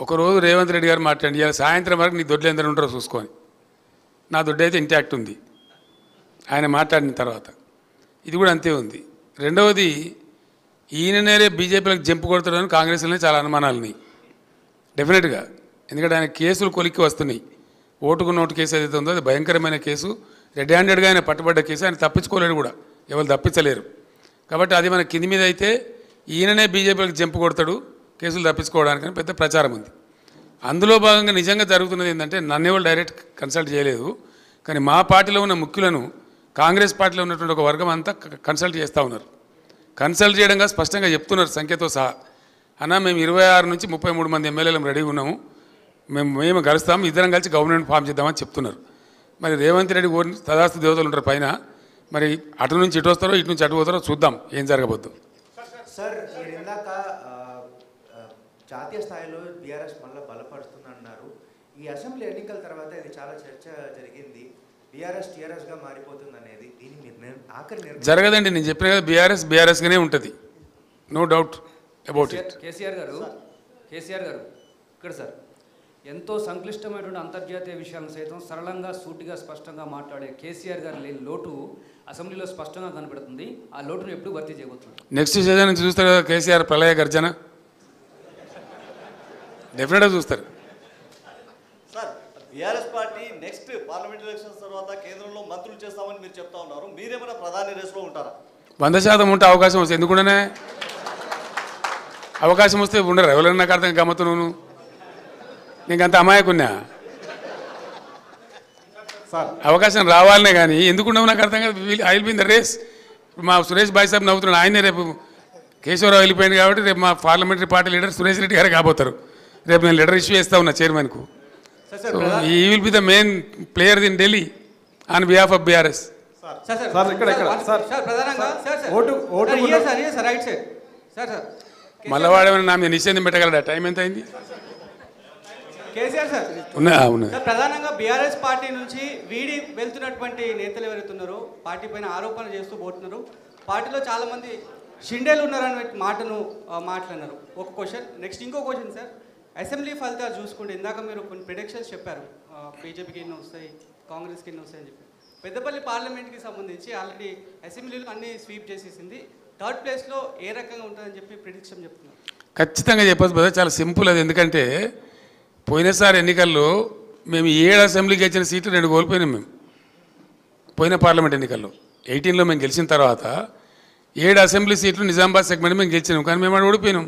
ఒకరోజు రేవంత్ రెడ్డి గారు మాట్లాడి ఇవాళ సాయంత్రం వరకు నీ దొడ్లు ఎందరూ ఉంటారో చూసుకొని, నా దొడ్డు అయితే ఇంటాక్ట్ ఉంది ఆయన మాట్లాడిన తర్వాత. ఇది కూడా అంతే ఉంది. రెండవది, ఈయననే బీజేపీలకు జంపు కొడతాడని కాంగ్రెస్లోనే చాలా అనుమానాలున్నాయి డెఫినెట్గా. ఎందుకంటే ఆయన కేసులు కొలిక్కి వస్తున్నాయి. ఓటుకు నోటు కేసు ఏదైతే ఉందో అది భయంకరమైన కేసు, రెడ్ హ్యాండెడ్గా ఆయన పట్టుబడ్డ కేసు. ఆయన తప్పించుకోలేడు కూడా, ఎవరు తప్పించలేరు. కాబట్టి అది మన కింది మీద అయితే ఈయననే బీజేపీలకు జంపు కొడతాడు కేసులు తప్పించుకోవడానికని పెద్ద ప్రచారం ఉంది. అందులో భాగంగా నిజంగా జరుగుతున్నది ఏంటంటే, నన్నేవాళ్ళు డైరెక్ట్ కన్సల్ట్ చేయలేదు, కానీ మా పార్టీలో ఉన్న ముఖ్యులను కాంగ్రెస్ పార్టీలో ఉన్నటువంటి ఒక వర్గం అంతా కన్సల్ట్ చేస్తూ ఉన్నారు. కన్సల్ట్ చేయడంగా స్పష్టంగా చెప్తున్నారు సంఖ్యతో సహా, అన్న మేము 26 నుంచి 33 మంది ఎమ్మెల్యేలు రెడీగా ఉన్నాము, మేము కలుస్తాము, ఇద్దరం కలిసి గవర్నమెంట్ ఫామ్ చేద్దామని చెప్తున్నారు. మరి రేవంత్ రెడ్డి తదాస్తు దేవతలు ఉంటారు పైన, మరి అటు నుంచి ఇటు వస్తారో ఇటు నుంచి అటు పోతారో చూద్దాం ఏం జరగబోద్దు. సార్ మీరు ఇందాక జాతీయ స్థాయిలో బీఆర్ఎస్ మళ్ళీ బలపడుతుందన్నారు. ఈ అసెంబ్లీ ఎన్నికల తర్వాత ఇది చాలా చర్చ జరిగింది, బీఆర్ఎస్ టీఆర్ఎస్గా మారిపోతుంది అనేది. దీన్ని మీరు ఆఖరి జరగదండి, నేను చెప్పిన కదా బీఆర్ఎస్గానే ఉంటుంది, no doubt about it. KCR గారు ఇక్కడ సార్ ఎంతో సంక్లిష్టమైనటువంటి అంతర్జాతీయ విషయాలను సైతం సరళంగా సూటిగా స్పష్టంగా మాట్లాడే కేసీఆర్ గారు లేని లోటు అసెంబ్లీలో స్పష్టంగా కనబడుతుంది. ఆ లోటును ఎప్పుడు భర్తీ చేయబోతున్నారు? నెక్స్ట్ సీజన్ నుంచి చూస్తారు కదా కేసీఆర్ ప్రళయ గర్జన, డెఫినెట్గా చూస్తారు. Sir BRS party next parliament elections తర్వాత కేంద్రంలో మంత్రులు చేస్తామని మీరు చెప్తా ఉన్నారు, మీరేమైనా ప్రధాని రేసులో ఉంటారా? 100% ఉంటే అవకాశం వస్తే ఎందుకుండానే, అవకాశం వస్తే ఉండరు ఎవరైనా. నాకు అర్థం గమ్మత్తు, నువ్వు నీకు అంత అమాయకున్నా, అవకాశం రావాలనే కానీ ఎందుకున్నావు నాకు అర్థం కాదు. I will be in the race. మా సురేష్ భాయ్ సాబ్ నవ్వుతున్నాడు, ఆయనే రేపు కేశవరావు వెళ్ళిపోయింది కాబట్టి రేపు మా parliamentary party leader Suresh Reddy గారు కాబోతారు. రేపు నేను లెటర్ ఇష్యూ చేస్తా ఉన్నా చైర్మన్కు. ఈ will be the main player in Delhi on behalf of BRS. మళ్ళీ వాడేమైనా నా మీద నిశ్చయం పెట్టగలడా? టైం ఎంత అయింది? కేసీఆర్ సార్ ప్రధానంగా బీఆర్ఎస్ పార్టీ నుంచి వీడి వెళ్తున్నటువంటి నేతలు ఎవరైతున్నారో పార్టీ పైన ఆరోపణలు చేస్తూ పోతున్నారు. పార్టీలో చాలా మంది షిండేలు ఉన్నారని మాటను మాట్లాడినారు. ఒక క్వశ్చన్. నెక్స్ట్ ఇంకో క్వశ్చన్ సార్, అసెంబ్లీ ఫలితాలు చూసుకుంటే ఇందాక మీరు కొన్ని ప్రిడిక్షన్స్ చెప్పారు, బీజేపీకి ఎన్ని వస్తాయి, కాంగ్రెస్కి ఎన్ని వస్తాయని చెప్పి. పెద్దపల్లి పార్లమెంట్కి సంబంధించి ఆల్రెడీ అసెంబ్లీలో అన్ని స్వీప్ చేసేసింది, థర్డ్ ప్లేస్లో ఏ రకంగా ఉంటుందని చెప్పి ప్రిడిక్షన్ చెప్తున్నారు. ఖచ్చితంగా చెప్పచ్చు బ్రదర్, చాలా సింపుల్ అది. ఎందుకంటే పోయినసారి ఎన్నికల్లో మేము 7 అసెంబ్లీకి ఇచ్చిన సీట్లు 2 కోల్పోయినాం. మేము పోయిన పార్లమెంట్ ఎన్నికల్లో 18లో మేము గెలిచిన తర్వాత 7 అసెంబ్లీ సీట్లు నిజామాబాద్ సెగ్మెంట్ మేము గెలిచినాం, కానీ మేము అక్కడ ఓడిపోయినాం.